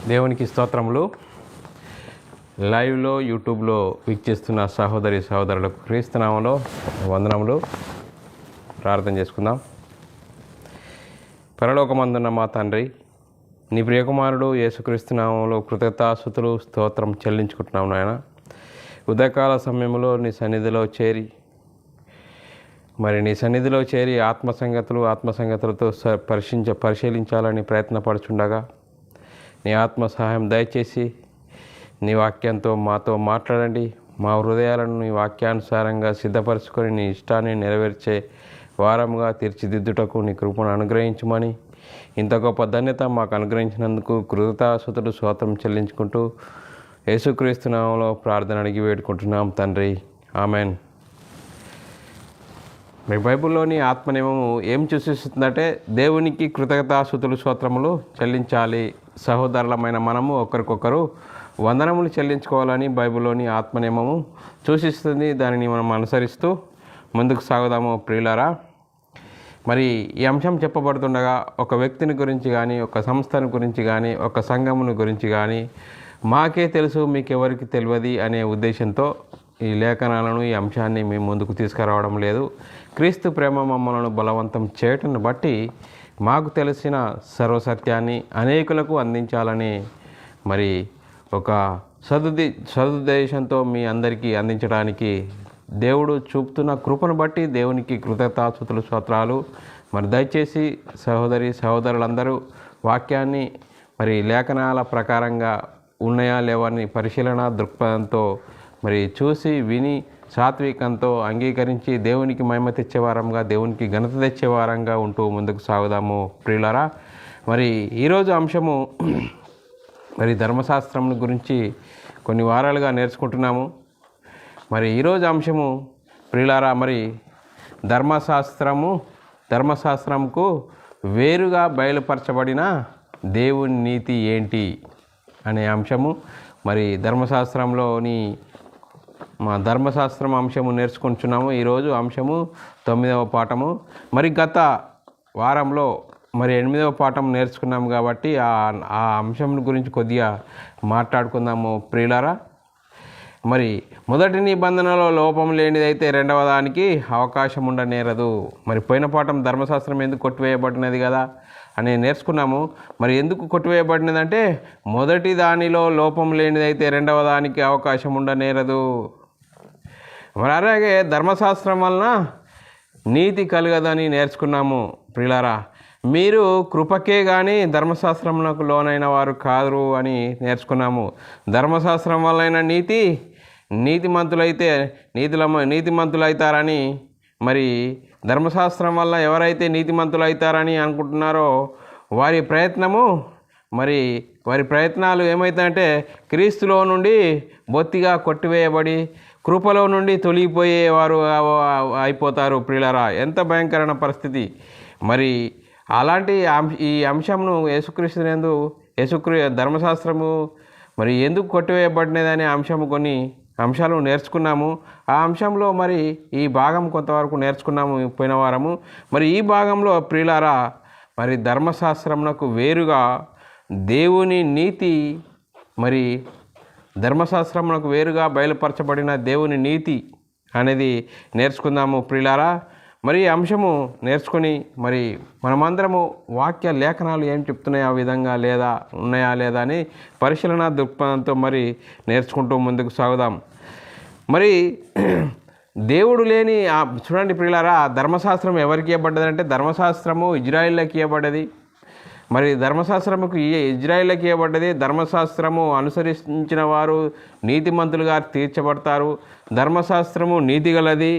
దేవునికి స్తోత్రములు. లైవ్లో యూట్యూబ్లో వీక్షిస్తున్న సహోదరి సహోదరులకు క్రీస్తునామంలో వందనములు. ప్రార్థన చేసుకుందాం. పరలోకమందున్న మా తండ్రి, నీ ప్రియకుమారుడు యేసుక్రీస్తునామంలో కృతజ్ఞతాస్తుతులు స్తోత్రం చెల్లించుకుంటున్నాం నాయన. ఉదయకాల సమయంలో నీ సన్నిధిలో చేరి నీ సన్నిధిలో చేరి ఆత్మసంగతులతో పరిశీలించాలని ప్రయత్నపడుచుండగా నీ ఆత్మ సహాయం దయచేసి నీ వాక్యంతో మాతో మాట్లాడండి. మా హృదయాలను నీ వాక్యానుసారంగా సిద్ధపరచుకొని నీ ఇష్టాన్ని నెరవేర్చే వారముగా తీర్చిదిద్దుటకు నీ కృపను అనుగ్రహించమని, ఇంత గొప్ప ధన్యత మాకు అనుగ్రహించినందుకు కృతజ్ఞతాస్తుతులు స్తోత్రం చెల్లించుకుంటూ యేసుక్రీస్తు నామములో ప్రార్థన అడిగి వేడుకుంటున్నాం తండ్రి, ఆమెన్. మరి బైబిల్లోని ఆత్మనియమము ఏం సూచిస్తుందంటే దేవునికి కృతజ్ఞతాస్తుతులు స్తోత్రములు చెల్లించాలి. సహోదరులమైన మనము ఒకరికొకరు వందనములు చెల్లించుకోవాలని బైబిల్లోని ఆత్మనియమము సూచిస్తుంది. దానిని మనం అనుసరిస్తూ ముందుకు సాగుదాము ప్రియులారా. మరి ఈ అంశం చెప్పబడుతుండగా ఒక వ్యక్తిని గురించి కానీ, ఒక సంస్థను గురించి కానీ, ఒక సంఘముని గురించి కానీ మాకే తెలుసు మీకెవరికి తెలియదు అనే ఉద్దేశంతో ఈ లేఖనాలను, ఈ అంశాన్ని మేము ముందుకు తీసుకురావడం లేదు. క్రీస్తు ప్రేమ మమ్మలను బలవంతం చేయటాన్ని బట్టి మాకు తెలిసిన సర్వసత్యాన్ని అనేకులకు అందించాలని మరి ఒక సదుద్దేశంతో మీ అందరికీ అందించడానికి దేవుడు చూపుతున్న కృపను బట్టి దేవునికి కృతజ్ఞతాస్తుతులు స్తోత్రాలు. మరి దయచేసి సహోదరులందరూ వాక్యాన్ని మరి లేఖనాల ప్రకారంగా ఉన్నాయా లేవని పరిశీలన దృక్పథంతో మరి చూసి విని సాత్వికంతో అంగీకరించి దేవునికి మహిమ తెచ్చేవారంగా, దేవునికి ఘనత తెచ్చేవారంగా ఉంటూ ముందుకు సాగుదాము ప్రియులారా. మరి ఈరోజు అంశము మరి ధర్మశాస్త్రం గురించి కొన్ని వారాలుగా నేర్చుకుంటున్నాము. మరి ఈరోజు అంశము ప్రియులారా, మరి ధర్మశాస్త్రంకు వేరుగా బయలుపరచబడిన దేవుని నీతి ఏంటి అనే అంశము. మరి ధర్మశాస్త్రం అంశము నేర్చుకుంటున్నాము. ఈరోజు అంశము 9వ పాఠము. మరి గత వారంలో 8వ పాఠం నేర్చుకున్నాము కాబట్టి ఆ అంశం గురించి కొద్దిగా మాట్లాడుకుందాము ప్రియులారా. మరి మొదటి నిబంధనలో లోపం లేనిదైతే రెండవ దానికి అవకాశం ఉండనేరదు. మరి పోయిన పాఠం ధర్మశాస్త్రం ఎందుకు కొట్టివేయబడినది కదా అని నేర్చుకున్నాము. మరి ఎందుకు కొట్టివేయబడినదంటే మొదటి దానిలో లోపం లేనిదైతే రెండవ దానికి అవకాశం ఉండనేరదు. మరి అలాగే ధర్మశాస్త్రం వలన నీతి కలగదని నేర్చుకున్నాము ప్రియులారా. మీరు కృపకే కానీ ధర్మశాస్త్రమునకు లోనైన వారు కాదు అని నేర్చుకున్నాము. ధర్మశాస్త్రం వలన నీతిమంతులైతారని, మరి ధర్మశాస్త్రం వల్ల ఎవరైతే నీతిమంతులైతారని అనుకుంటున్నారో వారి ప్రయత్నాలు ఏమవుతాయంటే క్రీస్తులో నుండి బొత్తిగా కొట్టివేయబడి కృపలో నుండి తొలగిపోయేవారు అయిపోతారు ప్రియులారా. ఎంత భయంకరమైన పరిస్థితి. మరి అలాంటి ఈ అంశంను ధర్మశాస్త్రము మరి ఎందుకు కొట్టివేయబడినదనే కొన్ని అంశాలు నేర్చుకున్నాము. ఆ అంశంలో మరి ఈ భాగం కొంతవరకు నేర్చుకున్నాము పోయిన వారము. మరి ఈ భాగంలో ప్రియులారా, మరి ధర్మశాస్త్రమునకు వేరుగా దేవుని నీతి, మరి ధర్మశాస్త్రమునకు వేరుగా బయలుపరచబడిన దేవుని నీతి అనేది నేర్చుకుందాము ప్రియులారా. మరి అంశము నేర్చుకొని మరి మనమందరము వాక్య లేఖనాలు ఏం చెప్తున్నాయి ఆ విధంగా ఉన్నాయా లేదా అని పరిశీలన దృక్పథంతో మరి నేర్చుకుంటూ ముందుకు సాగుదాం. మరి దేవుడు లేని చూడండి ప్రియులారా, ధర్మశాస్త్రం ఎవరికి ఇవ్వబడ్డదంటే ధర్మశాస్త్రము ఇజ్రాయిల్కి ఇవ్వబడ్డది. మరి ధర్మశాస్త్రముకు ఇజ్రాయిల్కి ఇవ్వబడ్డది. ధర్మశాస్త్రము అనుసరించిన వారు నీతిమంతులుగా తీర్చబడతారు. ధర్మశాస్త్రము నీతిగలది,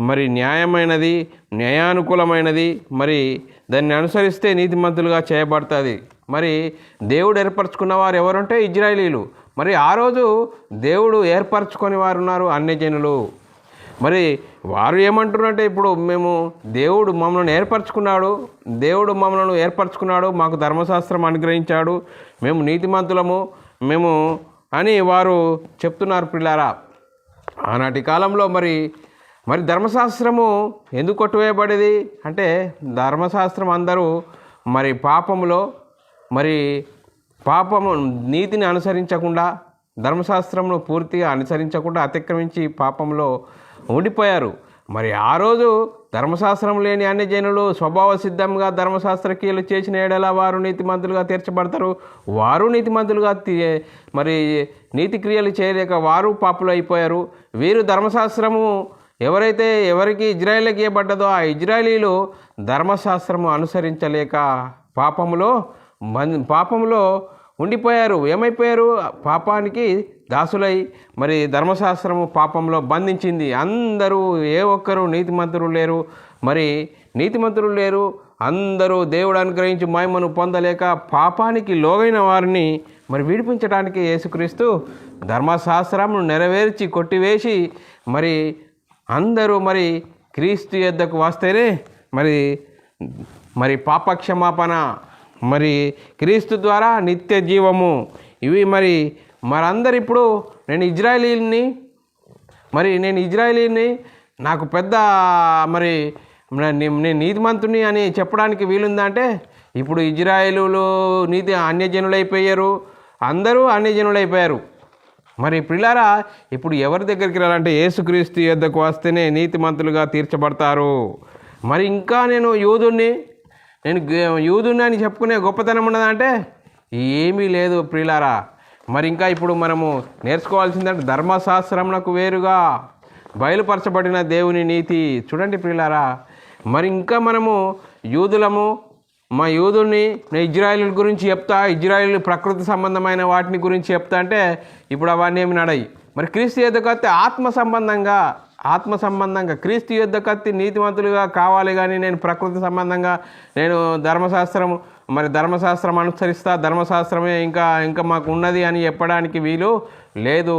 మరి న్యాయమైనది, న్యాయానుకూలమైనది. మరి దాన్ని అనుసరిస్తే నీతిమంతులుగా చేయబడుతుంది. మరి దేవుడు ఏర్పరచుకున్న వారు ఎవరంటే ఇజ్రాయిలీలు. మరి ఆ రోజు దేవుడు ఏర్పరచుకొని వారు ఉన్నారు అన్యజనులు. మరి వారు ఏమంటున్నారంటే ఇప్పుడు దేవుడు మమ్మల్ని ఏర్పరచుకున్నాడు, మాకు ధర్మశాస్త్రం అనుగ్రహించాడు, మేము నీతిమంతులము అని వారు చెప్తున్నారు పిల్లారా. ఆనాటి కాలంలో మరి ధర్మశాస్త్రము ఎందుకు కొట్టువేయబడేది అంటే ధర్మశాస్త్రం అందరూ మరి పాపములో మరి పాపము నీతిని అనుసరించకుండా, ధర్మశాస్త్రమును పూర్తిగా అనుసరించకుండా అతిక్రమించి పాపంలో ఉండిపోయారు. మరి ఆ రోజు ధర్మశాస్త్రం లేని అన్ని జనులు స్వభావ సిద్ధంగా ధర్మశాస్త్ర క్రియలు చేసిన ఎడల వారు నీతిమంతులుగా తీర్చబడతారు. వారు నీతిమంతులుగా మరి నీతి క్రియలు చేయలేక వారు పాపులు అయిపోయారు. వీరు ధర్మశాస్త్రము ఎవరికి ఇజ్రాయేలుకి ఇవ్వబడ్డదో ఆ ఇజ్రాయేలీలు ధర్మశాస్త్రము అనుసరించలేక పాపములో ఉండిపోయారు. ఏమైపోయారు? పాపానికి దాసులై మరి ధర్మశాస్త్రము పాపంలో బంధించింది. అందరూ ఏ ఒక్కరు నీతిమంతులు లేరు. మరి నీతిమంతులు లేరు. అందరూ దేవుడు అనుగ్రహించి మహిమను పొందలేక పాపానికి లోగైన వారిని మరి విడిపించడానికి యేసుక్రీస్తు ధర్మశాస్త్రమును నెరవేర్చి కొట్టివేసి మరి అందరూ మరి క్రీస్తు యొద్దకు వస్తేనే మరి పాపక్షమాపణ, మరి క్రీస్తు ద్వారా నిత్య జీవము. ఇవి మరందరు ఇప్పుడు నేను ఇజ్రాయేలీని నాకు పెద్ద నేను నీతిమంతుని అని చెప్పడానికి వీలుందంటే, ఇప్పుడు ఇజ్రాయేలులు అన్యజనులైపోయారు. అందరూ అన్యజనులైపోయారు. మరి ప్రియులారా, ఇప్పుడు ఎవరి దగ్గరికి రాలంటే యేసుక్రీస్తు యొద్దకు వస్తేనే నీతిమంతులుగా తీర్చబడతారు. మరి ఇంకా నేను యూదుని అని చెప్పుకునే గొప్పతనం ఉన్నదంటే ఏమీ లేదు ప్రియులారా. మరి ఇంకా ఇప్పుడు మనము నేర్చుకోవాల్సిందంటే ధర్మశాస్త్రమునకు వేరుగా బయలుపరచబడిన దేవుని నీతి. చూడండి ప్రియులారా, మరి ఇంకా మనము యూదుల్ని ఇజ్రాయేల్ గురించి చెప్తా, ఇజ్రాయేల్ ప్రకృతి సంబంధమైన వాటిని గురించి చెప్తా అంటే ఇప్పుడు అవన్నీ ఏమి నడయి. మరి క్రీస్తు యొద్దకు వస్తే ఆత్మ సంబంధంగా క్రీస్తు యొద్దకు వస్తే నీతిమంతులుగా కావాలి. కానీ నేను ప్రకృతి సంబంధంగా నేను ధర్మశాస్త్రం అనుసరిస్తా, ధర్మశాస్త్రమే ఇంకా మాకు ఉన్నది అని చెప్పడానికి వీలు లేదు.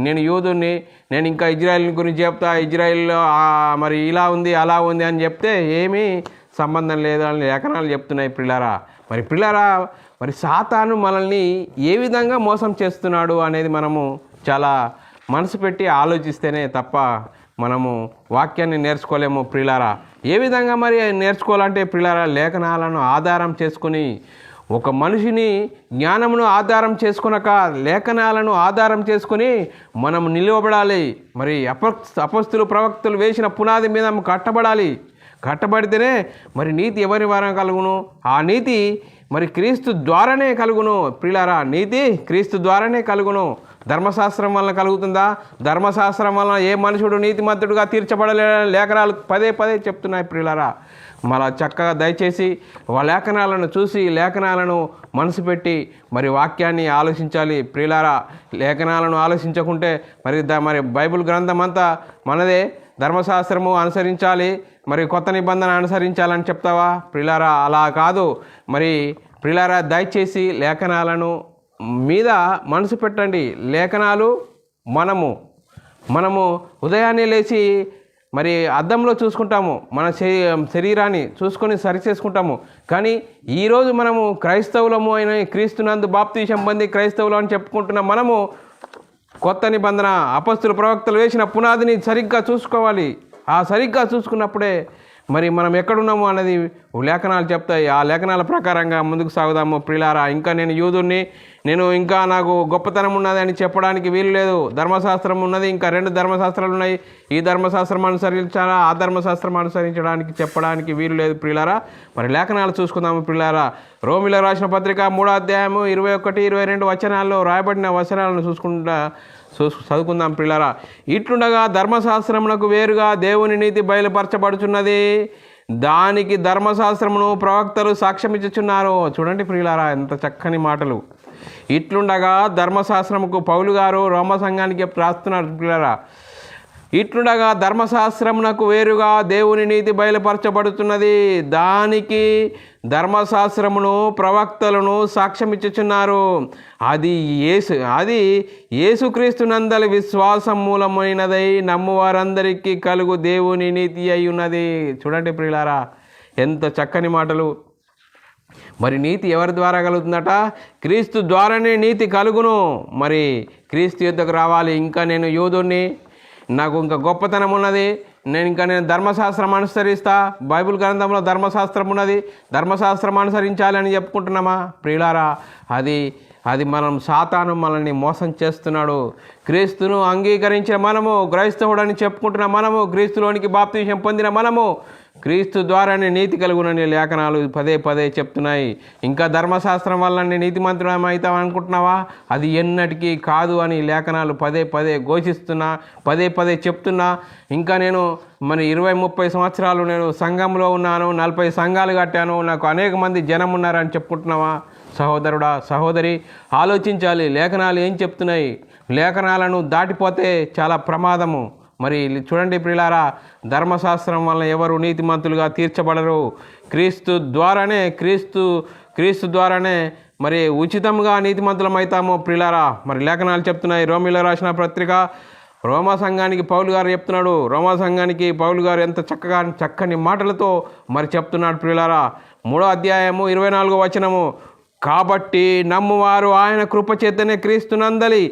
నేను యూదుని, నేను ఇంకా ఇజ్రాయేల్ గురించి చెప్తా, ఇజ్రాయేల్లో మరి ఇలా ఉంది అలా ఉంది అని చెప్తే ఏమీ సంబంధం లేదు అని లేఖనాలు చెప్తున్నాయి ప్రియులారా. మరి సాతాను మనల్ని ఏ విధంగా మోసం చేస్తున్నాడు అనేది మనము చాలా మనసు పెట్టి ఆలోచిస్తేనే తప్ప మనము వాక్యాన్ని నేర్చుకోలేము ప్రియులారా. ఏ విధంగా మరి నేర్చుకోవాలంటే ప్రియులారా, లేఖనాలను ఆధారం చేసుకుని, ఒక మనిషిని జ్ఞానమును ఆధారం చేసుకునక లేఖనాలను ఆధారం చేసుకుని మనం నిలవబడాలి. మరి అపొస్తలులు ప్రవక్తలు వేసిన పునాది మీద కట్టబడితేనే మరి నీతి ఎవరి వారం కలుగును? ఆ నీతి మరి క్రీస్తు ద్వారానే కలుగును ప్రియులారా. నీతి క్రీస్తు ద్వారానే కలుగును. ధర్మశాస్త్రం వలన కలుగుతుందా? ధర్మశాస్త్రం వలన ఏ మనుషుడు నీతిమంతుడుగా తీర్చబడలేని లేఖనాలు పదే చెప్తున్నాయి ప్రియులారా. మళ్ళా చక్కగా దయచేసి లేఖనాలను చూసి లేఖనాలను మనసు పెట్టి మరి వాక్యాన్ని ఆలోచించాలి ప్రియులారా. లేఖనాలను ఆలోచించకుంటే మరి బైబిల్ గ్రంథం అంతా మనదే, ధర్మశాస్త్రము అనుసరించాలి, మరి కొత్త నిబంధన అనుసరించాలని చెప్తావా ప్రియులారా? అలా కాదు. మరి ప్రియులారా, దయచేసి లేఖనాలను మీద మనసు పెట్టండి. లేఖనాలు మనము ఉదయాన్నే లేచి మరి అద్దంలో చూసుకుంటాము, మన శరీరాన్ని చూసుకొని సరి చేసుకుంటాము. కానీ ఈరోజు మనము క్రైస్తవులము అయిన క్రీస్తునందు బాప్తీసం పొంది క్రైస్తవులు అని చెప్పుకుంటున్న మనము కొత్త నిబంధన అపొస్తలులు ప్రవక్తలు వేసిన పునాదిని సరిగ్గా చూసుకోవాలి. ఆ సరిగ్గా చూసుకున్నప్పుడే మరి మనం ఎక్కడున్నాము అన్నది లేఖనాలు చెప్తాయి. ఆ లేఖనాల ప్రకారంగా ముందుకు సాగుదాము ప్రియులారా. ఇంకా నేను యూదుని, ఇంకా నాకు గొప్పతనం ఉన్నది అని చెప్పడానికి వీలు లేదు. ధర్మశాస్త్రం ఉన్నది, ఇంకా 2 ధర్మశాస్త్రాలు ఉన్నాయి. ఈ ధర్మశాస్త్రం అనుసరించాలా, ఆ ధర్మశాస్త్రం అనుసరించడానికి చెప్పడానికి వీలు లేదు ప్రియులారా. మరి లేఖనాలు చూసుకుందాము ప్రియులారా. రోమిలకు రాసిన పత్రిక 3వ అధ్యాయము 21, 22 వచనాల్లో రాయబడిన వచనాలను చదువుకుందాం ప్రియులారా. ఇట్లుండగా ధర్మశాస్త్రమునకు వేరుగా దేవుని నీతి బయలుపరచబడుచున్నది, దానికి ధర్మశాస్త్రమును ప్రవక్తలు సాక్ష్యమిచ్చుచున్నారు. చూడండి ప్రియులారా, ఎంత చక్కని మాటలు. ఇట్లుండగా ధర్మశాస్త్రముకు పౌలు గారు రోమ సంఘానికి రాస్తున్నారు ప్రియులారా. ఇట్లుండగా ధర్మశాస్త్రమునకు వేరుగా దేవుని నీతి బయలుపరచబడుతున్నది, దానికి ధర్మశాస్త్రమును ప్రవక్తలను సాక్ష్యమిచ్చుచున్నారు. అది యేసుక్రీస్తు నందలి విశ్వాసం మూలమైనదై నమ్మువారందరికీ కలుగు దేవుని నీతి అయి ఉన్నది. చూడండి ప్రియులారా, ఎంత చక్కని మాటలు. మరి నీతి ఎవరి ద్వారా కలుగుతుందట? క్రీస్తు ద్వారానే నీతి కలుగును. మరి క్రీస్తు యొద్దకు రావాలి. ఇంకా నేను యూదుని, నాకు ఇంకా గొప్పతనం ఉన్నది, నేను ధర్మశాస్త్రం అనుసరిస్తా, బైబిల్ గ్రంథంలో ధర్మశాస్త్రం ఉన్నది, ధర్మశాస్త్రం అనుసరించాలి అని చెప్పుకుంటున్నామా ప్రియులారా? అది మనం సాతాను మనల్ని మోసం చేస్తున్నాడు. క్రీస్తును అంగీకరించిన మనము, క్రైస్తవుడని చెప్పుకుంటున్న మనము, క్రీస్తులోనికి బాప్తిసం పొందిన మనము, క్రీస్తు ద్వారానే నీతి కలుగునని లేఖనాలు పదే పదే చెప్తున్నాయి. ఇంకా ధర్మశాస్త్రం వల్ల నీతిమంతులం అవుతాం అనుకుంటున్నావా? అది ఎన్నటికీ కాదు అని లేఖనాలు పదే పదే ఘోషిస్తున్నా, పదే పదే చెప్తున్నా. ఇంకా నేను 20-30 సంవత్సరాలు నేను సంఘంలో ఉన్నాను, 40 సంఘాలు కట్టాను, నాకు అనేక మంది జనం ఉన్నారని చెప్పుకుంటున్నావా? సహోదరుడా, సహోదరి, ఆలోచించాలి. లేఖనాలు ఏం చెప్తున్నాయి? లేఖనాలను దాటిపోతే చాలా ప్రమాదము. మరి చూడండి ప్రియులారా, ధర్మశాస్త్రం వలన ఎవరు నీతిమంతులుగా తీర్చబడరు. క్రీస్తు ద్వారానే మరి ఉచితంగా నీతిమంతులం అవుతాము ప్రియులారా. మరి లేఖనాలు చెప్తున్నాయి. రోమీలో రాసిన పత్రిక రోమా సంఘానికి పౌలు గారు చెప్తున్నాడు. రోమా సంఘానికి పౌలు గారు ఎంత చక్కని మాటలతో మరి చెప్తున్నాడు ప్రియులారా. 3వ అధ్యాయము 24వ వచనము, కాబట్టి నమ్మువారు ఆయన కృపచేతనే క్రీస్తునందలి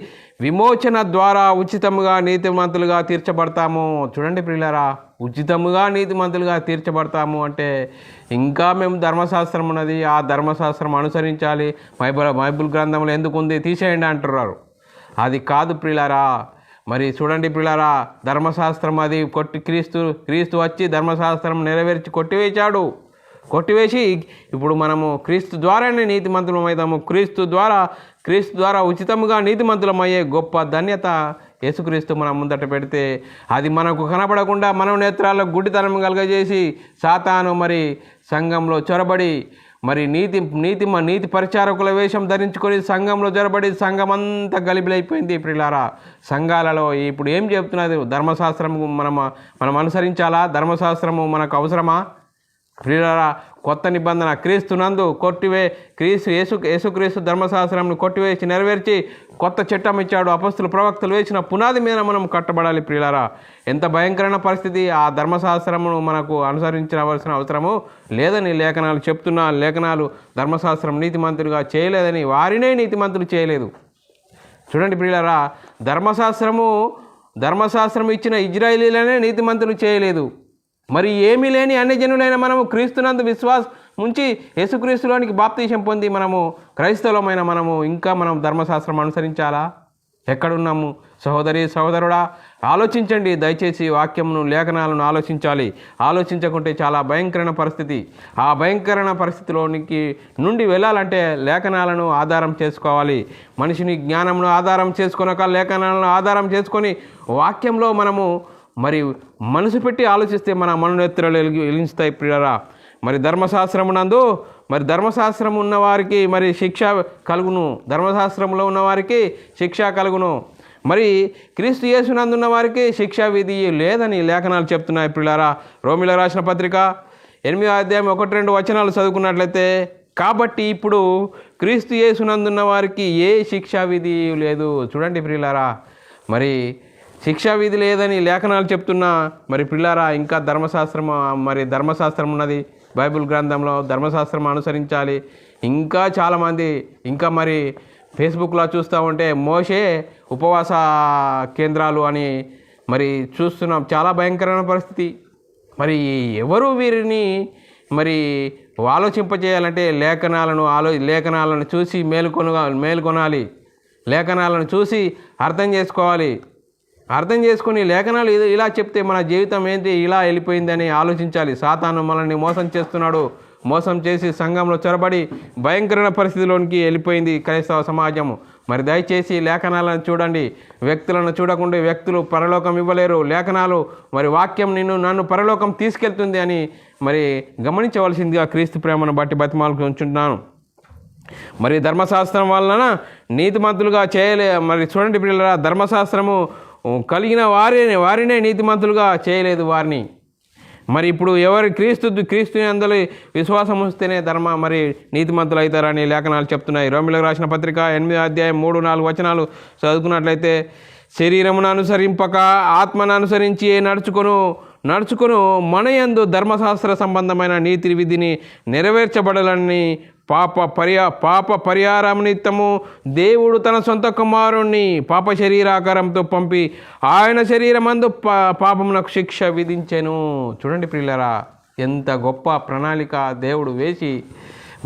విమోచన ద్వారా ఉచితముగా నీతిమంతులుగా తీర్చబడతాము. చూడండి ప్రియులారా, ఉచితముగా నీతిమంతులుగా తీర్చబడతాము అంటే ఇంకా మేము ధర్మశాస్త్రం ఉన్నది, ఆ ధర్మశాస్త్రం అనుసరించాలి, బైబిల్ గ్రంథంలో ఎందుకు ఉంది తీసేయండి అంటున్నారు. అది కాదు ప్రియులారా. మరి చూడండి ప్రియులారా, ధర్మశాస్త్రం అది క్రీస్తు వచ్చి ధర్మశాస్త్రం నెరవేర్చి కొట్టివేసి ఇప్పుడు మనము క్రీస్తు ద్వారానే నీతిమంతులం అవుతాము. క్రీస్తు ద్వారా ఉచితంగా నీతిమంతులం అయ్యే గొప్ప ధన్యత యేసుక్రీస్తు మనం ముందట పెడితే అది మనకు కనపడకుండా మనం నేత్రాల్లో గుడ్డితనం కలుగజేసి సాతాను మరి సంఘంలో చొరబడి మరి నీతి పరిచారకుల వేషం ధరించుకొని సంఘంలో జొరబడి సంఘం అంతా గలిబిలైపోయింది ప్రియులారా. సంఘాలలో ఇప్పుడు ఏం చెప్తున్నది? ధర్మశాస్త్రము మనం అనుసరించాలా? ధర్మశాస్త్రము మనకు అవసరమా ప్రియులారా? కొత్త నిబంధన క్రీస్తునందు యేసుక్రీస్తు ధర్మశాస్త్రంను కొట్టివేసి నెరవేర్చి కొత్త చట్టం ఇచ్చాడు. అపొస్తలులు ప్రవక్తలు వేసిన పునాది మీద మనం కట్టబడాలి ప్రియులారా. ఎంత భయంకరమైన పరిస్థితి! ఆ ధర్మశాస్త్రమును మనకు అనుసరించవలసిన అవసరము లేదని లేఖనాలు చెప్తున్నా. లేఖనాలు ధర్మశాస్త్రం నీతిమంతులుగా చేయలేదని వారినే నీతిమంతులు చేయలేదు. చూడండి ప్రియులారా, ధర్మశాస్త్రం ఇచ్చిన ఇజ్రాయేలీలనే నీతిమంతులు చేయలేదు. మరి ఏమీ లేని అన్యజనులైన మనము క్రీస్తునందు విశ్వాసం ఉంచి యేసుక్రీస్తులోనికి బాప్తిసం పొంది మనము క్రైస్తవులమైన మనము ఇంకా మనం ధర్మశాస్త్రం అనుసరించాలా? ఎక్కడున్నాము? సహోదరి, సహోదరుడా, ఆలోచించండి దయచేసి. వాక్యమును, లేఖనాలను ఆలోచించాలి. ఆలోచించకుంటే చాలా భయంకరమైన పరిస్థితి. ఆ భయంకరమైన పరిస్థితిలోనికి నుండి వెళ్ళాలంటే లేఖనాలను ఆధారం చేసుకోవాలి. మనిషిని జ్ఞానమును ఆధారం చేసుకొనక లేఖనాలను ఆధారం చేసుకొని వాక్యంలో మనము మరి మనసు పెట్టి ఆలోచిస్తే మన మనోనేత్రాలు వెలిగిస్తాయి ప్రియులారా. మరి ధర్మశాస్త్రం ఉన్నవారికి మరి శిక్ష కలుగును, ధర్మశాస్త్రంలో ఉన్నవారికి శిక్ష కలుగును. మరి క్రీస్తు యేసునందున్న వారికి శిక్షా విధి లేదని లేఖనాలు చెప్తున్నాయి ప్రియులారా. రోమీలో రాసిన పత్రిక 8వ అధ్యాయం 1-2 వచనాలు చదువుకున్నట్లయితే, కాబట్టి ఇప్పుడు క్రీస్తు యేసునందున్న వారికి ఏ శిక్షా విధి లేదు. చూడండి ప్రియులారా, మరి శిక్షా విధి లేదని లేఖనాలు చెప్తున్నా. మరి పిల్లారా, ఇంకా ధర్మశాస్త్రం ఉన్నది బైబిల్ గ్రంథంలో. ధర్మశాస్త్రం అనుసరించాలి. ఇంకా చాలామంది మరి ఫేస్బుక్లో చూస్తూ ఉంటే మోషే ఉపవాస కేంద్రాలు అని మరి చూస్తున్నాం. చాలా భయంకరమైన పరిస్థితి. మరి ఎవరు వీరిని మరి ఆలోచింపజేయాలంటే లేఖనాలను చూసి మేలుకొనాలి. లేఖనాలను చూసి అర్థం చేసుకోవాలి. అర్థం చేసుకుని లేఖనాలు ఇలా చెప్తే మన జీవితం ఏంటి ఇలా వెళ్ళిపోయిందని ఆలోచించాలి. సాతాను మనల్ని మోసం చేస్తున్నాడు. మోసం చేసి సంఘంలో చొరబడి భయంకరమైన పరిస్థితిలోనికి వెళ్ళిపోయింది క్రైస్తవ సమాజము. మరి దయచేసి లేఖనాలను చూడండి. వ్యక్తులను చూడకుండా వ్యక్తులు పరలోకం ఇవ్వలేరు. లేఖనాలు మరి వాక్యం నన్ను పరలోకం తీసుకెళ్తుంది అని మరి గమనించవలసిందిగా క్రీస్తు ప్రేమను బట్టి బతిమాలుకుంటున్నాను. మరి ధర్మశాస్త్రం వలన నీతిమంతులుగా మరి చూడండి పిల్లల, ధర్మశాస్త్రము కలిగిన వారినే నీతిమంతులుగా చేయలేదు వారిని. మరి ఇప్పుడు ఎవరు క్రీస్తు అందులో విశ్వాసం ఉంచితేనే మరి నీతిమంతులు అవుతారని లేఖనాలు చెప్తున్నాయి. రోమీయులకు రాసిన పత్రిక 8వ అధ్యాయం 3-4 వచనాలు చదువుకున్నట్లయితే, శరీరమును అనుసరింపక ఆత్మను అనుసరించి నడుచుకొను మనయందు ధర్మశాస్త్ర సంబంధమైన నీతి విధిని నెరవేర్చబడాలని పాప పరిహారం నిమిత్తము దేవుడు తన సొంత కుమారుణ్ణి పాప శరీరాకారంతో పంపి ఆయన శరీరమందు పాపమునకు శిక్ష విధించెను. చూడండి ప్రియులారా, ఎంత గొప్ప ప్రణాళిక దేవుడు వేసి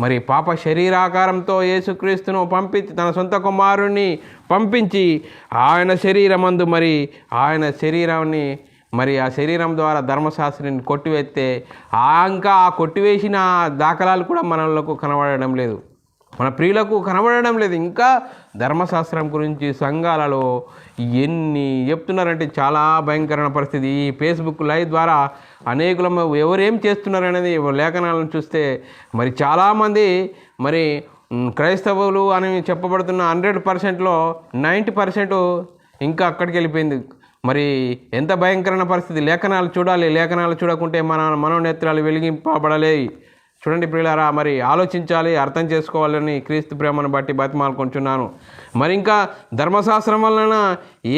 మరి పాప శరీరాకారంతో యేసుక్రీస్తును పంపించి తన సొంత కుమారుణ్ణి పంపించి ఆయన శరీరమందు మరి ఆయన శరీరాన్ని మరి ఆ శరీరం ద్వారా ధర్మశాస్త్రాన్ని కొట్టివేస్తే ఇంకా ఆ కొట్టివేసిన దాఖలాలు కూడా మనలకు కనబడడం లేదు, మన ప్రియులకు కనబడడం లేదు. ఇంకా ధర్మశాస్త్రం గురించి సంఘాలలో ఎన్ని చెప్తున్నారంటే చాలా భయంకరమైన పరిస్థితి. ఈ ఫేస్బుక్ లైవ్ ద్వారా అనేకులు ఎవరేం చేస్తున్నారు అనేది లేఖనాలను చూస్తే మరి చాలామంది మరి క్రైస్తవులు అని చెప్పబడుతున్న 100%లో 90% ఇంకా అక్కడికి వెళ్ళిపోయింది. మరి ఎంత భయంకరమైన పరిస్థితి. లేఖనాలు చూడాలి, లేఖనాలు చూడకుంటే మన మనోనేత్రాలు వెలిగింపబడలే. చూడండి ప్రియులారా, మరి ఆలోచించాలి, అర్థం చేసుకోవాలని క్రీస్తు ప్రేమను బట్టి బతిమాలుకుంటున్నాను. మరి ఇంకా ధర్మశాస్త్రం వలన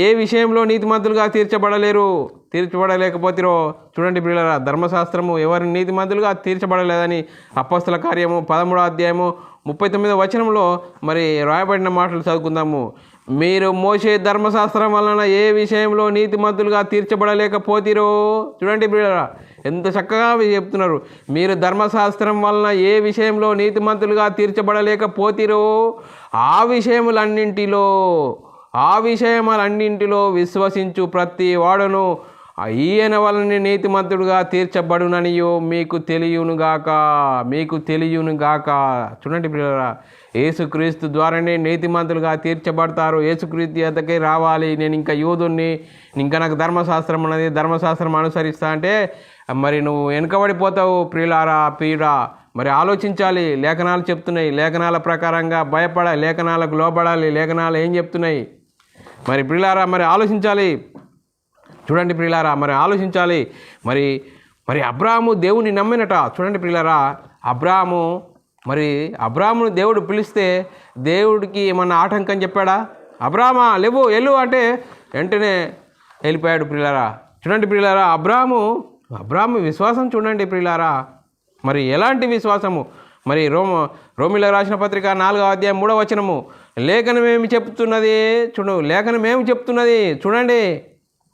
ఏ విషయంలో నీతిమంతులుగా తీర్చబడలేకపోతిరో చూడండి ప్రియులారా. ధర్మశాస్త్రము ఎవరిని నీతిమంతులుగా తీర్చబడలేదని అపొస్తలుల కార్యము 13వ అధ్యాయము 39వ వచనంలో మరి రాయబడిన మాటలు చదువుకుందాము. మీరు మోసే ధర్మశాస్త్రం వలన ఏ విషయంలో నీతిమంతులుగా తీర్చబడలేకపోతిరో. చూడండి ప్రియులారా, ఎంత చక్కగా చెప్తున్నారు. మీరు ధర్మశాస్త్రం వలన ఏ విషయంలో నీతిమంతులుగా తీర్చబడలేకపోతిరో ఆ విషయములన్నింటిలో విశ్వసించు ప్రతి వాడును ఈయన వలన నీతిమంతుడుగా తీర్చబడుననియో మీకు తెలియనుగాక. చూడండి ప్రియులారా, యేసుక్రీస్తు ద్వారానే నీతిమంతులుగా తీర్చబడతారు. యేసుక్రీస్తు ఎద్దకే రావాలి. నేను ఇంకా యూదుని, ఇంకా నాకు ధర్మశాస్త్రం ఉన్నది, ధర్మశాస్త్రం అనుసరిస్తా అంటే మరి నువ్వు వెనుకబడిపోతావు ప్రియుడా. మరి ఆలోచించాలి. లేఖనాలు చెప్తున్నాయి, లేఖనాల ప్రకారంగా భయపడాలి, లేఖనాలకు లోబడాలి. లేఖనాలు ఏం చెప్తున్నాయి మరి ప్రియులారా, మరి ఆలోచించాలి. చూడండి ప్రియులారా, మరి ఆలోచించాలి. మరి అబ్రాహాము దేవుని నమ్మినట. చూడండి ప్రియులారా, అబ్రాహామును దేవుడు పిలిస్తే దేవుడికి ఏమన్నా ఆటంకం చెప్పాడా? అబ్రాహమా లేవు వెళ్ళు అంటే వెంటనే వెళ్ళిపోయాడు ప్రియులారా. చూడండి ప్రియులారా, అబ్రాహాము విశ్వాసం చూడండి ప్రియులారా. మరి ఎలాంటి విశ్వాసము. మరి రోమీయులకు రాసిన పత్రిక 4వ అధ్యాయం 3వ వచనము, లేఖనమేమి చెప్తున్నది చూడండి.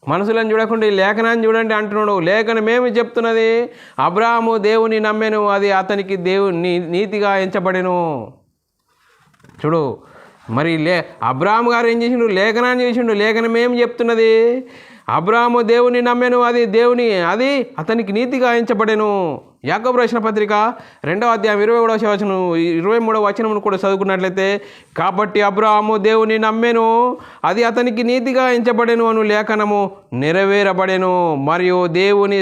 మనసులను చూడకుండా లేఖనాన్ని చూడండి అంటున్నాడు. లేఖనమేమి చెప్తున్నది? అబ్రాహాము దేవుని నమ్మెను, అది అతనికి నీతిగా ఎంచబడెను. చూడు, మరి అబ్రాహాము గారు ఏం చేసిండు? లేఖనాన్ని చేసిండు. లేఖనం ఏం చెప్తున్నది? అబ్రాహాము దేవుని నమ్మెను, అది అతనికి నీతిగా ఎంచబడెను. యాకోబు రాసిన పత్రిక 2వ అధ్యాయం 23వ వచనమును కూడా చదువుకున్నట్లయితే, కాబట్టి అబ్రాహాము దేవుని నమ్మెను, అది అతనికి నీతిగా ఎంచబడెను అను లేఖనము నెరవేరబడెను, మరియు దేవుని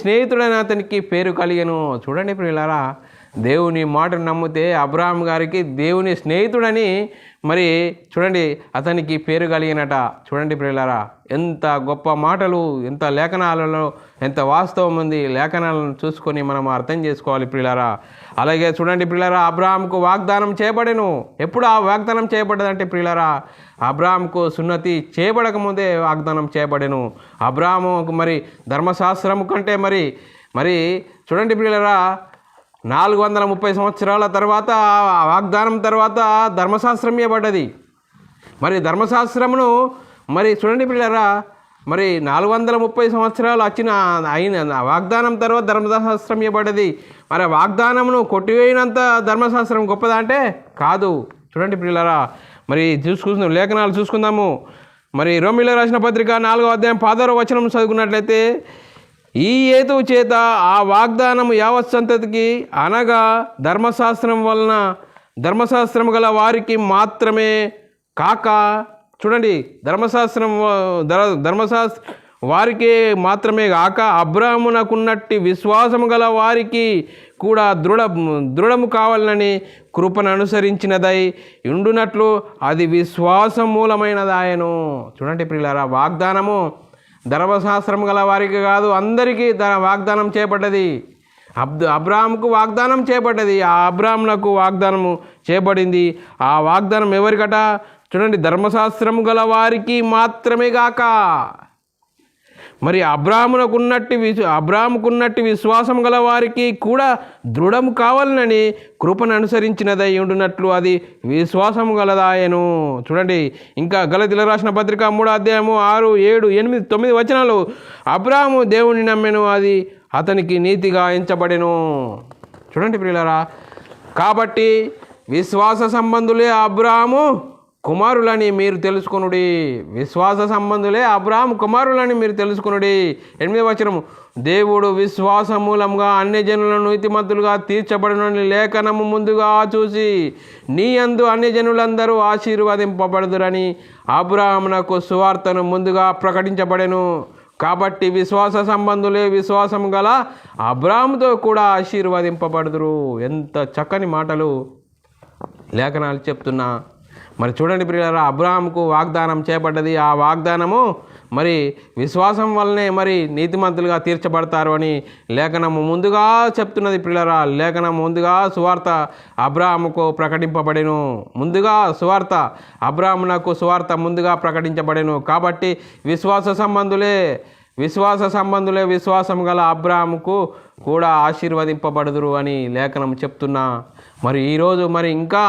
స్నేహితుడని అతనికి పేరు కలిగెను. చూడండి ప్రియులారా, దేవుని మాటను నమ్మితే అబ్రాహాం గారికి దేవుని స్నేహితుడని మరి చూడండి అతనికి పేరు కలిగినట. చూడండి ప్రియులారా, ఎంత గొప్ప మాటలు, ఎంత లేఖనాలలో ఎంత వాస్తవం ఉంది. లేఖనాలను చూసుకొని మనం అర్థం చేసుకోవాలి ప్రియులారా. అలాగే చూడండి ప్రియులారా, అబ్రాహాంకు వాగ్దానం చేయబడెను. ఎప్పుడు ఆ వాగ్దానం చేయబడ్డదంటే ప్రియులారా, అబ్రాహాంకు సున్నతి చేయబడకముందే వాగ్దానం చేయబడెను. అబ్రాహాముకు మరి ధర్మశాస్త్రము కంటే మరి చూడండి ప్రియులారా, 430 సంవత్సరాల తర్వాత వాగ్దానం తర్వాత ధర్మశాస్త్రం ఇవ్వబడ్డది. మరి ధర్మశాస్త్రమును మరి చూడండి పిల్లరా, మరి 430 సంవత్సరాలు అయిన వాగ్దానం తర్వాత ధర్మశాస్త్రం ఇవ్వబడ్డది. మరి వాగ్దానమును కొట్టివేయినంత ధర్మశాస్త్రం గొప్పదా అంటే కాదు. చూడండి పిల్లరా, మరి లేఖనాలు చూసుకుందాము. మరి రోమీయులకు రాసిన పత్రిక 4వ అధ్యాయం 16వ వచనం చదువుకున్నట్లయితే, ఈ హేతువు చేత ఆ వాగ్దానము యావత్ సంతతికి అనగా ధర్మశాస్త్రం గల వారికి మాత్రమే కాక, చూడండి ధర్మశాస్త్రం వారికి మాత్రమే కాక అబ్రాహామునకున్నట్టి విశ్వాసము గల వారికి కూడా దృఢము కావాలని కృపను అనుసరించినదై ఉండునట్లు అది విశ్వాసం మూలమైనదాయను. చూడండి ప్రియులారా, వాగ్దానము ధర్మశాస్త్రం గల వారికి కాదు, అందరికీ వాగ్దానం చేయబడ్డది. అబ్రాహాముకు వాగ్దానం చేయబడ్డది, ఆ అబ్రాహామునకు వాగ్దానము చేయబడింది. ఆ వాగ్దానం ఎవరికట? చూడండి, ధర్మశాస్త్రము గల వారికి మాత్రమే గాక మరి అబ్రాహాముకున్నట్టి విశ్వాసం గల వారికి కూడా దృఢము కావాలని కృపను అనుసరించినదై ఉండునట్లు అది విశ్వాసం గలదాయను. చూడండి, ఇంకా గలతీయులకు రాసిన పత్రిక 3వ అధ్యాయము 6, 7, 8, 9 వచనాలు, అబ్రాహాము దేవుని నమ్మెను, అది అతనికి నీతిగా ఎంచబడెను. చూడండి ప్రియులారా, కాబట్టి విశ్వాస సంబంధులే అబ్రాహాము కుమారులని మీరు తెలుసుకొనుడి. విశ్వాస సంబంధులే అబ్రాహాము కుమారులని మీరు తెలుసుకొనుడి. 8వ వచనము, దేవుడు విశ్వాస మూలంగా అన్యజనులను నీతిమంతులుగా తీర్చబడినని లేఖనము ముందుగా చూసి నీ యందు అన్యజనులందరూ ఆశీర్వదింపబడుదురని అబ్రాహామునకు సువార్తను ముందుగా ప్రకటించబడెను. కాబట్టి విశ్వాస సంబంధులే విశ్వాసం గల అబ్రాహాముతో కూడా ఆశీర్వదింపబడుదురు. ఎంత చక్కని మాటలు లేఖనాలు చెప్తున్నా. మరి చూడండి ప్రియులారా, అబ్రాహాముకు వాగ్దానం చేయబడ్డది. ఆ వాగ్దానము మరి విశ్వాసం వల్లనే మరి నీతిమంతులుగా తీర్చబడతారు అని లేఖనము ముందుగా చెప్తున్నది ప్రియులారా. లేఖనం ముందుగా సువార్త అబ్రాహాముకు ప్రకటింపబడెను. ముందుగా సువార్త అబ్రాహామునకు సువార్త ముందుగా ప్రకటించబడెను. కాబట్టి విశ్వాస సంబంధులే విశ్వాసం గల అబ్రాహాముకు కూడా ఆశీర్వదింపబడుదురు అని లేఖనం చెప్తున్నా. మరి ఈరోజు మరి ఇంకా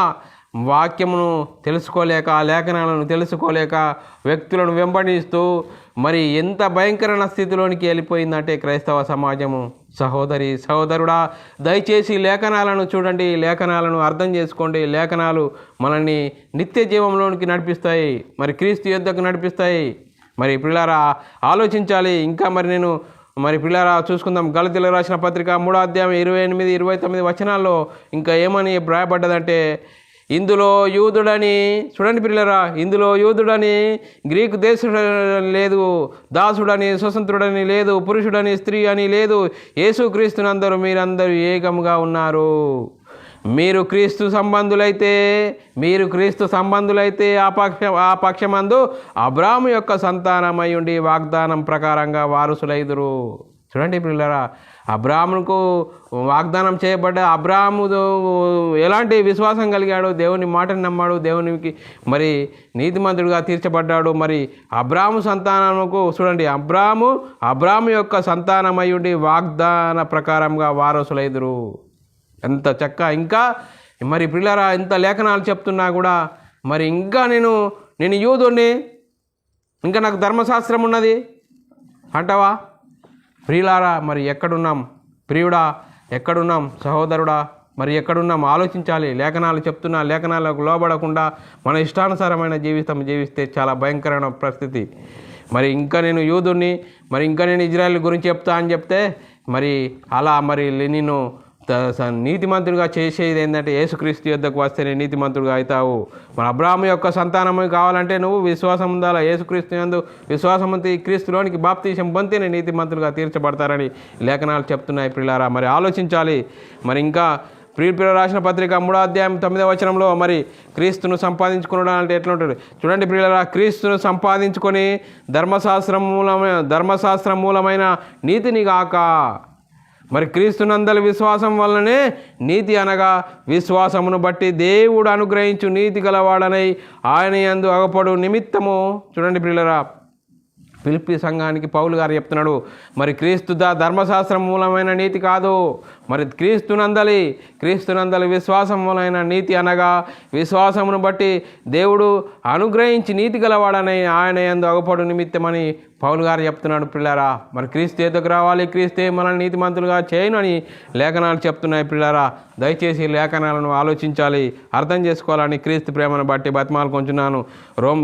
వాక్యమును తెలుసుకోలేక, లేఖనాలను తెలుసుకోలేక వ్యక్తులను వెంబడిస్తూ మరి ఎంత భయంకరమైన స్థితిలోనికి వెళ్ళిపోయిందంటే క్రైస్తవ సమాజము. సహోదరుడా, దయచేసి లేఖనాలను చూడండి, లేఖనాలను అర్థం చేసుకోండి. లేఖనాలు మనల్ని నిత్య జీవంలోనికి నడిపిస్తాయి, మరి క్రీస్తు యుద్ధకు నడిపిస్తాయి. మరి పిల్లారా ఆలోచించాలి. ఇంకా మరి పిల్లారా చూసుకుందాం. గలతీయులకు రాసిన పత్రిక 3వ అధ్యాయం 28, 29 వచనాల్లో ఇంకా ఏమని రాయబడ్డదంటే, ఇందులో యూదుడని, చూడండి పిల్లరా, ఇందులో యూదుడని గ్రీకు దేశుడని లేదు, దాసుడని స్వతంత్రుడని లేదు, పురుషుడని స్త్రీ అని లేదు, యేసుక్రీస్తునందరూ మీరందరూ ఏకముగా ఉన్నారు. మీరు క్రీస్తు సంబంధులైతే ఆ పక్షమందు అబ్రాహాము యొక్క సంతానమై ఉండి వాగ్దానం ప్రకారంగా వారసులైదురు. చూడండి పిల్లరా, అబ్రాహాముకు వాగ్దానం చేయబడ్డ అబ్రాహాము ఎలాంటి విశ్వాసం కలిగాడు, దేవుని మాటను నమ్మాడు, దేవునికి మరి నీతిమంతుడిగా తీర్చబడ్డాడు. మరి అబ్రాహాము సంతానముకు చూడండి, అబ్రాహాము యొక్క సంతానమై ఉండి వాగ్దాన ప్రకారంగా వారసులైదురు. ఎంత చక్క. ఇంకా మరి పిల్లరా ఎంత లేఖనాలు చెప్తున్నా కూడా మరి ఇంకా నేను యూదుని, ఇంకా నాకు ధర్మశాస్త్రం ఉన్నది అంటావా? ప్రియులారా మరి ఎక్కడున్నాం? ప్రియుడా ఎక్కడున్నాం? సహోదరుడా మరి ఎక్కడున్నాం? ఆలోచించాలి. లేఖనాలు చెప్తున్నా, లేఖనాలకు లోబడకుండా మన ఇష్టానుసారమైన జీవితం జీవిస్తే చాలా భయంకరమైన పరిస్థితి. మరి ఇంకా నేను యూదుని, మరి ఇంకా నేను ఇజ్రాయెల్ గురించి చెప్తా అని చెప్తే మరి అలా మరి నేను నీతిమంతుడిగా చేసేది ఏంటంటే యేసుక్రీస్తు యొద్దకు వస్తేనే నీతిమంతుడిగా అవుతావు. మన అబ్రాహాము యొక్క సంతానము కావాలంటే నువ్వు విశ్వాసం ఉండాలి. యేసుక్రీస్తు యందు విశ్వాసం ఉంటే క్రీస్తులోనికి బాప్తీసం పొందితేనే నీతిమంతులుగా తీర్చబడతారని లేఖనాలు చెప్తున్నాయి. ప్రియులారా మరి ఆలోచించాలి. మరి ఇంకా ప్రియుల రాసిన పత్రిక 3వ అధ్యాయం 9వ వచనంలో మరి క్రీస్తును సంపాదించుకునడం అంటే ఎట్లుంటుంది చూడండి ప్రియులారా. క్రీస్తును సంపాదించుకొని ధర్మశాస్త్రం మూలమైన నీతిని గాక, మరి క్రీస్తునందలి విశ్వాసం వల్లనే నీతి అనగా విశ్వాసమును బట్టి దేవుడు అనుగ్రహించు నీతి గలవాడనై ఆయన యందు అగపడు నిమిత్తము. చూడండి ప్రియులారా, ఫిలిప్పీ సంఘానికి పౌలు గారు చెప్తున్నాడు, మరి క్రీస్తు ధర్మశాస్త్రం మూలమైన నీతి కాదు, మరి క్రీస్తునందలి విశ్వాసం మూలమైన నీతి అనగా విశ్వాసమును బట్టి దేవుడు అనుగ్రహించి నీతి గలవాడని ఆయన యందు అగపడు నిమిత్తమని పౌలు గారు చెప్తున్నాడు. పిల్లారా మరి క్రీస్తు ఎదుకు రావాలి, క్రీస్తే మనల్ని నీతిమంతులుగా చేయను అని లేఖనాలు చెప్తున్నాయి. పిల్లారా దయచేసి లేఖనాలను ఆలోచించాలి, అర్థం చేసుకోవాలని క్రీస్తు ప్రేమను బట్టి బతిమాలుకొంచున్నాను.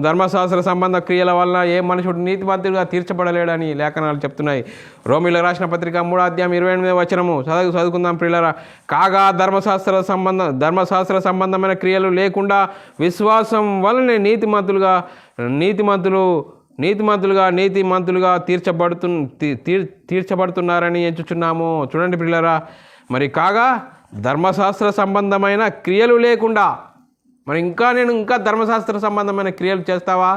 ధర్మశాస్త్ర సంబంధ క్రియల వలన ఏ మనుషుడు నీతిమంతులుగా తీర్చబడలేడని లేఖనాలు చెప్తున్నాయి. రోమీయులకు రాసిన పత్రిక 3వ అధ్యాయం 28వ వచనము చదువుకుందాం ప్రియులారా. కాగా ధర్మశాస్త్ర సంబంధమైన క్రియలు లేకుండా విశ్వాసం వలనే నీతిమంతులుగా తీర్చబడుతున్నారని ఎంచుచున్నాము. చూడండి ప్రియులారా, మరి కాగా ధర్మశాస్త్ర సంబంధమైన క్రియలు లేకుండా, మరి ఇంకా ధర్మశాస్త్ర సంబంధమైన క్రియలు చేస్తావా?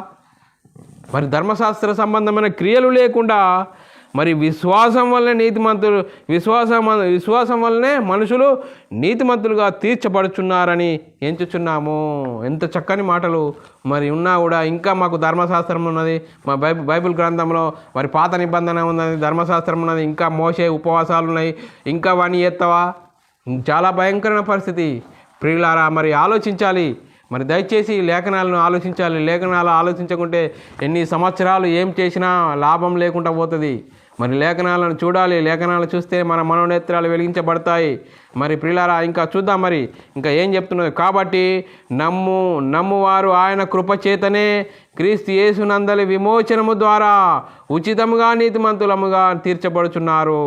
మరి ధర్మశాస్త్ర సంబంధమైన క్రియలు లేకుండా మరి విశ్వాసం వల్లనే విశ్వాసం వల్లనే మనుషులు నీతిమంతులుగా తీర్చబడుచున్నారని ఎంచుచున్నాము. ఎంత చక్కని మాటలు మరి ఉన్నా కూడా ఇంకా మాకు ధర్మశాస్త్రం ఉన్నది, మా బైబిల్ గ్రంథంలో మరి పాత నిబంధన ఉన్నది, ధర్మశాస్త్రం ఉన్నది, ఇంకా మోసే ఉపవాసాలు ఉన్నాయి, ఇంకా వాణి ఎత్తవా? చాలా భయంకరమైన పరిస్థితి. ప్రియులారా మరి ఆలోచించాలి. మరి దయచేసి లేఖనాలను ఆలోచించాలి. లేఖనాలు ఆలోచించకుంటే ఎన్ని సంవత్సరాలు ఏం చేసినా లాభం లేకుండా పోతుంది. మరి లేఖనాలను చూడాలి. లేఖనాలు చూస్తే మన మనోనేత్రాలు వెలిగించబడతాయి. మరి ప్రియులారా ఇంకా చూద్దాం మరి ఇంకా ఏం చెప్తున్నది. కాబట్టి నమ్మువారు ఆయన కృపచేతనే క్రీస్తు యేసునందలి విమోచనము ద్వారా ఉచితముగా నీతిమంతులముగా తీర్చబడుచున్నారు.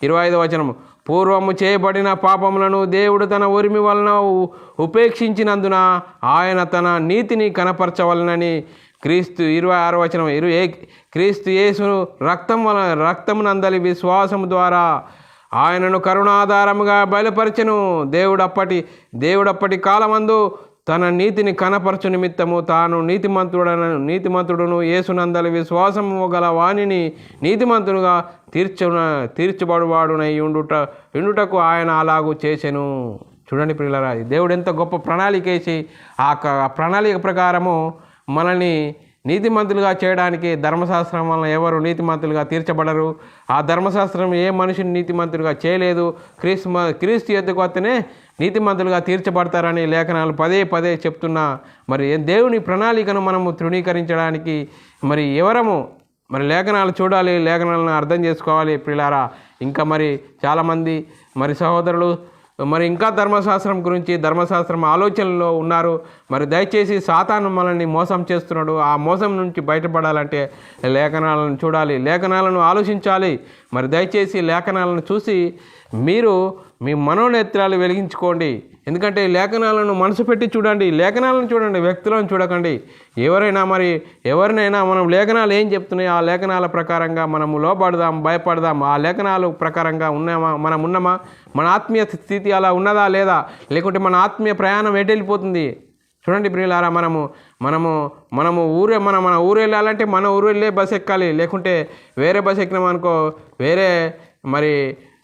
25వ వచనం, పూర్వము చేయబడిన పాపములను దేవుడు తన ఉరిమి వలన ఉపేక్షించినందున ఆయన తన నీతిని కనపరచవలనని క్రీస్తు 26వ వచనం, క్రీస్తు యేసు రక్తమునందలి విశ్వాసము ద్వారా ఆయనను కరుణాధారముగా బయలుపరచెను. దేవుడప్పటి కాలమందు తన నీతిని కనపరచు నిమిత్తము తాను నీతిమంతుడును యేసునందలి విశ్వాసము గల వాణిని నీతిమంతునుగా తీర్చబడువాడునై ఉండుటకు ఆయన అలాగూ చేసెను. చూడండి ప్రియులారా, దేవుడు ఎంత గొప్ప ప్రణాళిక వేసి ఆ ప్రణాళిక ప్రకారము మనల్ని నీతిమంతులుగా చేయడానికి ధర్మశాస్త్రం వలన ఎవరు నీతిమంతులుగా తీర్చబడరు. ఆ ధర్మశాస్త్రం ఏ మనిషిని నీతిమంతులుగా చేయలేదు. క్రీస్తు యొద్దకు వస్తేనే నీతిమంతులుగా తీర్చబడతారని లేఖనాలు పదే చెప్తున్నా. మరి దేవుని ప్రణాళికను మనము తృణీకరించడానికి మరి ఎవరము మరి లేఖనాలు చూడాలి, లేఖనాలను అర్థం చేసుకోవాలి ప్రియులారా. ఇంకా మరి చాలామంది మరి సహోదరులు మరి ఇంకా ధర్మశాస్త్రం ఆలోచనలో ఉన్నారు. మరి దయచేసి సాతాను మనల్ని మోసం చేస్తున్నాడు. ఆ మోసం నుంచి బయటపడాలంటే లేఖనాలను చూడాలి, లేఖనాలను ఆలోచించాలి. మరి దయచేసి లేఖనాలను చూసి మీరు మీ మనోనేత్రాలు వెలిగించుకోండి. ఎందుకంటే లేఖనాలను మనసు పెట్టి చూడండి, లేఖనాలను చూడండి, వ్యక్తులను చూడకండి. ఎవరినైనా మనం లేఖనాలు ఏం చెప్తున్నాయి ఆ లేఖనాల ప్రకారంగా మనము లోబడదాం, భయపడదాం. ఆ లేఖనాల ప్రకారంగా ఉన్నామా? మన ఆత్మీయ స్థితి అలా ఉన్నదా లేదా? లేకుంటే మన ఆత్మీయ ప్రయాణం ఎటు వెళ్ళిపోతుంది? చూడండి ప్రియులారా, మన ఊరు వెళ్ళాలంటే మన ఊరు వెళ్ళే బస్సు ఎక్కాలి. లేకుంటే వేరే బస్సు ఎక్కినామనుకో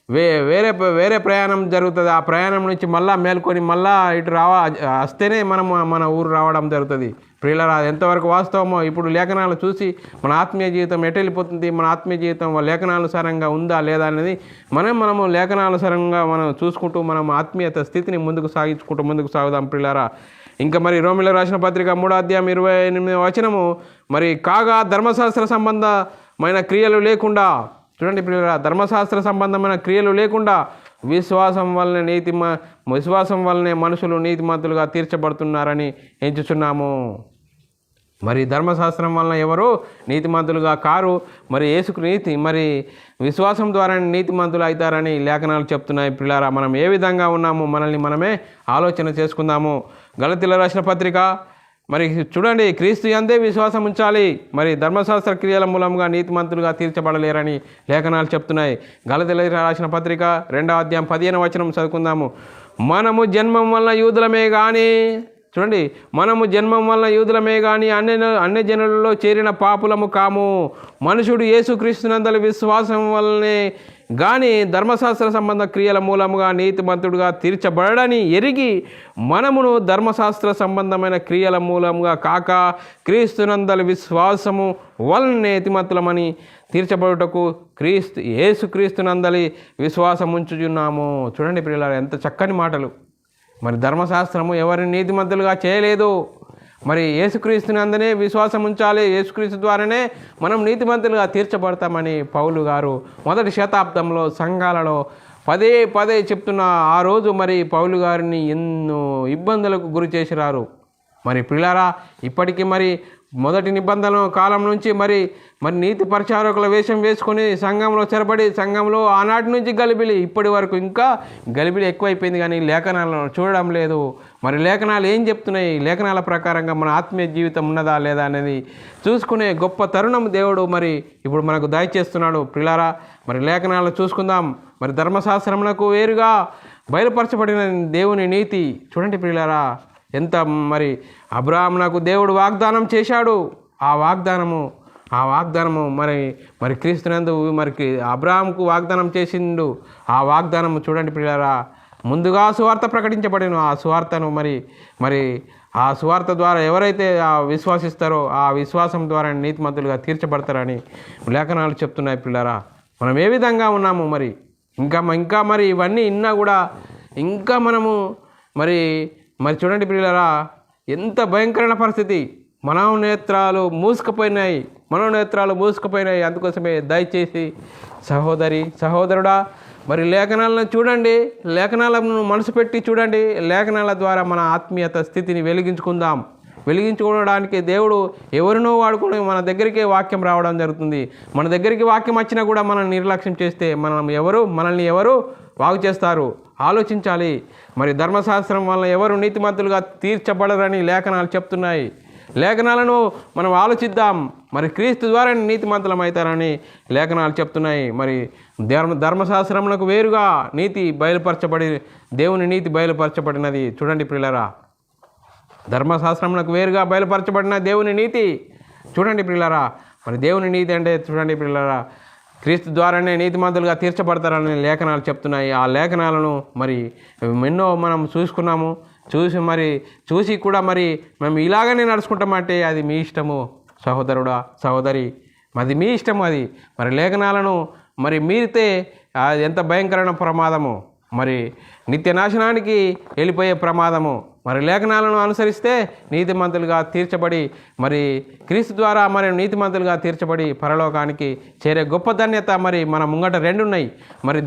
వేరే ప్రయాణం జరుగుతుంది. ఆ ప్రయాణం నుంచి మళ్ళీ మేల్కొని మళ్ళీ ఇటు వస్తేనే మన ఊరు రావడం జరుగుతుంది. ప్రియులారా, అది ఎంతవరకు వాస్తవమో ఇప్పుడు లేఖనాలు చూసి మన ఆత్మీయ జీవితం ఎటు వెళ్ళిపోతుంది, మన ఆత్మీయ జీవితం లేఖనానుసారంగా ఉందా లేదా అనేది మనము లేఖనానుసారంగా మనం చూసుకుంటూ మనం ఆత్మీయత స్థితిని ముందుకు సాగుదాం ప్రియులారా. ఇంకా మరి రోమిలకు రాసిన పత్రిక 3వ అధ్యాయం 28వ వచనము, మరి కాగా ధర్మశాస్త్ర సంబంధమైన క్రియలు లేకుండా, చూడండి ప్రియులారా, ధర్మశాస్త్ర సంబంధమైన క్రియలు లేకుండా విశ్వాసం వల్లనే మనుషులు నీతిమంతులుగా తీర్చబడుతున్నారని ఎంచుచున్నాము. మరి ధర్మశాస్త్రం వలన ఎవరు నీతిమంతులుగా కారు. మరి మరి విశ్వాసం ద్వారా నీతిమంతులు అవుతారని లేఖనాలు చెప్తున్నాయి. ప్రియులారా, మనం ఏ విధంగా ఉన్నామో మనల్ని మనమే ఆలోచన చేసుకుందాము. గలతీయులకు రాసిన పత్రిక, మరి చూడండి, క్రీస్తు యందే విశ్వాసం ఉంచాలి. మరి ధర్మశాస్త్ర క్రియల మూలంగా నీతిమంతులుగా తీర్చబడలేరని లేఖనాలు చెప్తున్నాయి. గలతీయులకు రాసిన పత్రిక 2వ అధ్యాయం 15వ వచనం చదువుకుందాము. మనము జన్మం వలన యూదులమే కానీ అన్య జనులలో చేరిన పాపులము కాము. మనుషుడు యేసుక్రీస్తునందలి విశ్వాసం వల్లనే కానీ ధర్మశాస్త్ర సంబంధ క్రియల మూలముగా నీతిమంతుడుగా తీర్చబడని ఎరిగి మనమును ధర్మశాస్త్ర సంబంధమైన క్రియల మూలముగా కాక క్రీస్తునందలి విశ్వాసము వలన నీతిమంతులమని తీర్చబడుటకు యేసుక్రీస్తునందలి విశ్వాసం ఉంచుచున్నాము. చూడండి ప్రియులారా, ఎంత చక్కని మాటలు. మరి ధర్మశాస్త్రము ఎవరిని నీతిమంతులుగా చేయలేదు. మరి యేసుక్రీస్తునందనే విశ్వాసం ఉంచాలి. యేసుక్రీస్తు ద్వారానే మనం నీతిమంతులుగా తీర్చబడతామని పౌలు గారు 1వ శతాబ్దంలో సంఘాలలో పదే చెప్తున్న ఆ రోజు మరి పౌలు గారిని ఎన్నో ఇబ్బందులకు గురి చేసిరారు. మరి ప్రియులారా, ఇప్పటికీ మరి మొదటి నిబంధన కాలం నుంచి మరి నీతి పరిచారకుల వేషం వేసుకొని సంఘంలో చెరబడి సంఘంలో ఆనాటి నుంచి గలిబిలి ఇప్పటి వరకు ఇంకా గలిబిలి ఎక్కువైపోయింది. కానీ లేఖనాలను చూడడం లేదు. మరి లేఖనాలు ఏం చెప్తున్నాయి, లేఖనాల ప్రకారంగా మన ఆత్మీయ జీవితం ఉన్నదా లేదా అనేది చూసుకునే గొప్ప తరుణం దేవుడు మరి ఇప్పుడు మనకు దయచేస్తున్నాడు. ప్రియులారా, మరి లేఖనాలను చూసుకుందాం. మరి ధర్మశాస్త్రమునకు వేరుగా బయలుపరచబడిన దేవుని నీతి చూడండి ప్రియులారా, ఎంత మరి అబ్రాహామునకు దేవుడు వాగ్దానం చేశాడు. ఆ వాగ్దానము మరి క్రీస్తునందు మరి అబ్రాహాముకు వాగ్దానం చేసిండు. ఆ వాగ్దానము చూడండి ప్రియులారా, ముందుగా సువార్త ప్రకటించబడిన ఆ సువార్తను మరి ఆ సువార్త ద్వారా ఎవరైతే విశ్వాసిస్తారో ఆ విశ్వాసం ద్వారా నీతిమంతులుగా తీర్చబడతారని లేఖనాలు చెప్తున్నాయి. ప్రియులారా, మనం ఏ విధంగా ఉన్నాము మరి ఇంకా మరి ఇవన్నీ ఇన్నా కూడా ఇంకా మనము మరి చూడండి ప్రియులారా, ఎంత భయంకరమైన పరిస్థితి. మనోనేత్రాలు మూసుకుపోయినాయి. అందుకోసమే దయచేసి సహోదరుడా మరి లేఖనాలను చూడండి, లేఖనాలను మనసు పెట్టి చూడండి. లేఖనాల ద్వారా మన ఆత్మీయత స్థితిని వెలిగించుకోవడానికి దేవుడు ఎవరినో వాడుకొని మన దగ్గరికి వాక్యం రావడం జరుగుతుంది. మన దగ్గరికి వాక్యం వచ్చినా కూడా మనల్ని నిర్లక్ష్యం చేస్తే మనల్ని ఎవరు బాగు చేస్తారు? ఆలోచించాలి. మరి ధర్మశాస్త్రం వల్ల ఎవరు నీతిమంతులుగా తీర్చబడరని లేఖనాలు చెప్తున్నాయి. లేఖనాలను మనం ఆలోచిద్దాం. మరి క్రీస్తు ద్వారా నీతిమంతులం అవుతారని లేఖనాలు చెప్తున్నాయి. మరి ధర్మశాస్త్రములకు వేరుగా దేవుని నీతి బయలుపరచబడినది. చూడండి ప్రియులారా, ధర్మశాస్త్రములకు వేరుగా బయలుపరచబడిన దేవుని నీతి చూడండి ప్రియులారా. మరి దేవుని నీతి అంటే చూడండి ప్రియులారా, క్రీస్తు ద్వారానే నీతిమంతులుగా తీర్చబడతారని లేఖనాలు చెప్తున్నాయి. ఆ లేఖనాలను మరి ఎన్నో మనం చూసి కూడా మరి మేము ఇలాగనే నడుచుకుంటామంటే అది మీ ఇష్టము సహోదరుడా, సహోదరి, అది మీ ఇష్టము. అది మరి లేఖనాలను మరి మీరితే అది ఎంత భయంకరమైన ప్రమాదము, మరి నిత్య నాశనానికి వెళ్ళిపోయే ప్రమాదము. మరి లేఖనాలను అనుసరిస్తే నీతిమంతులుగా తీర్చబడి మరి క్రీస్తు ద్వారా మరి నీతిమంతులుగా తీర్చబడి పరలోకానికి చేరే గొప్ప ధన్యత మరి మన ముంగట రెండు ఉన్నాయి. మరి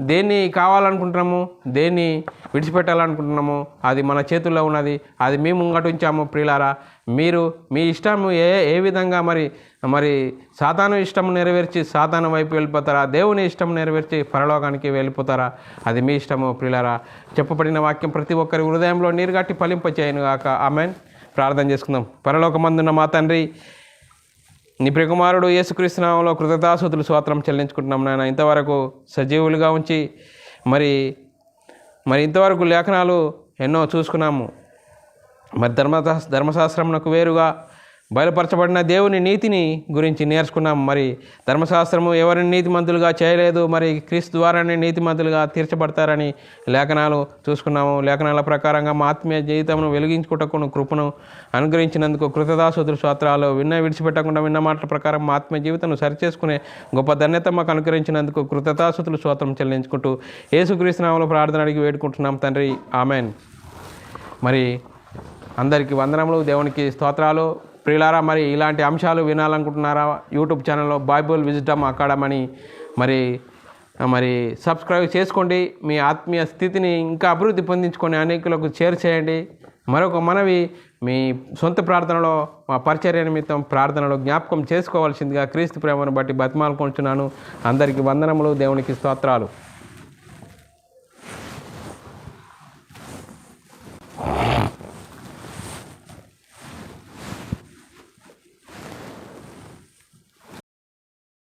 దేన్ని కావాలనుకుంటున్నాము, దేన్ని విడిచిపెట్టాలనుకుంటున్నాము, అది మన చేతుల్లో ఉన్నది. అది మేము ముంగట ఉంచాము. ప్రియులారా, మీరు మీ ఇష్టము ఏ విధంగా మరి సాతాను ఇష్టం నెరవేర్చి సాతాను వైపు వెళ్ళిపోతారా, దేవుని ఇష్టం నెరవేర్చి పరలోకానికి వెళ్ళిపోతారా? అది మీ ఇష్టము. ప్రియులారా, చెప్పబడిన వాక్యం ప్రతి ఒక్కరి హృదయంలో నీరుగట్టి ఫలింపచేయను గాక. ఆమేన్. ప్రార్థన చేసుకుందాం. పరలోకమందున్న మా తండ్రి, నీ ప్రియకుమారుడు యేసుక్రీస్తు నామములో కృతజ్ఞతాస్తుతులు స్తోత్రం చెల్లించుకుంటున్నాం నాయన. ఇంతవరకు సజీవులుగా ఉంచి మరి ఇంతవరకు లేఖనాలు ఎన్నో చూసుకున్నాము. మరి ధర్మశాస్త్రమునకు వేరుగా బయలుపరచబడిన దేవుని నీతిని గురించి నేర్చుకున్నాం. మరి ధర్మశాస్త్రము ఎవరిని నీతిమంతులుగా చేయలేదు, మరి క్రీస్తు ద్వారానే నీతిమంతులుగా తీర్చబడతారని లేఖనాలు చూసుకున్నాము. లేఖనాల ప్రకారంగా మా ఆత్మీయ జీవితంను వెలిగించుకుంటకు కృపను అనుగ్రహించినందుకు కృతజ్ఞతాస్తుతులు స్తోత్రాలు. విడిచిపెట్టకుండా విన్న మాటల ప్రకారం మా ఆత్మీయ జీవితాన్ని సరిచేసుకునే గొప్ప ధన్యత మాకు అనుగ్రహించినందుకు కృతజ్ఞతాస్తుతులు స్తోత్రం చెల్లించుకుంటూ యేసుక్రీస్తు నామములో ప్రార్థన అడిగి వేడుకుంటున్నాం తండ్రి. ఆమెన్. మరి అందరికీ వందనములు, దేవునికి స్తోత్రాలు. ప్రియులారా, మరి ఇలాంటి అంశాలు వినాలనుకుంటున్నారా? యూట్యూబ్ ఛానల్లో బైబుల్ విజ్డమ్ అకాడమీ మరి సబ్స్క్రైబ్ చేసుకోండి. మీ ఆత్మీయ స్థితిని ఇంకా అభివృద్ధి పొందించుకొని అనేకులకు షేర్ చేయండి. మరొక మనవి, మీ సొంత ప్రార్థనలో మా పరిచర్య నిమిత్తం ప్రార్థనలో జ్ఞాపకం చేసుకోవాల్సిందిగా క్రీస్తు ప్రేమను బట్టి బతిమాలుకుంటున్నాను. అందరికీ వందనములు, దేవునికి స్తోత్రాలు.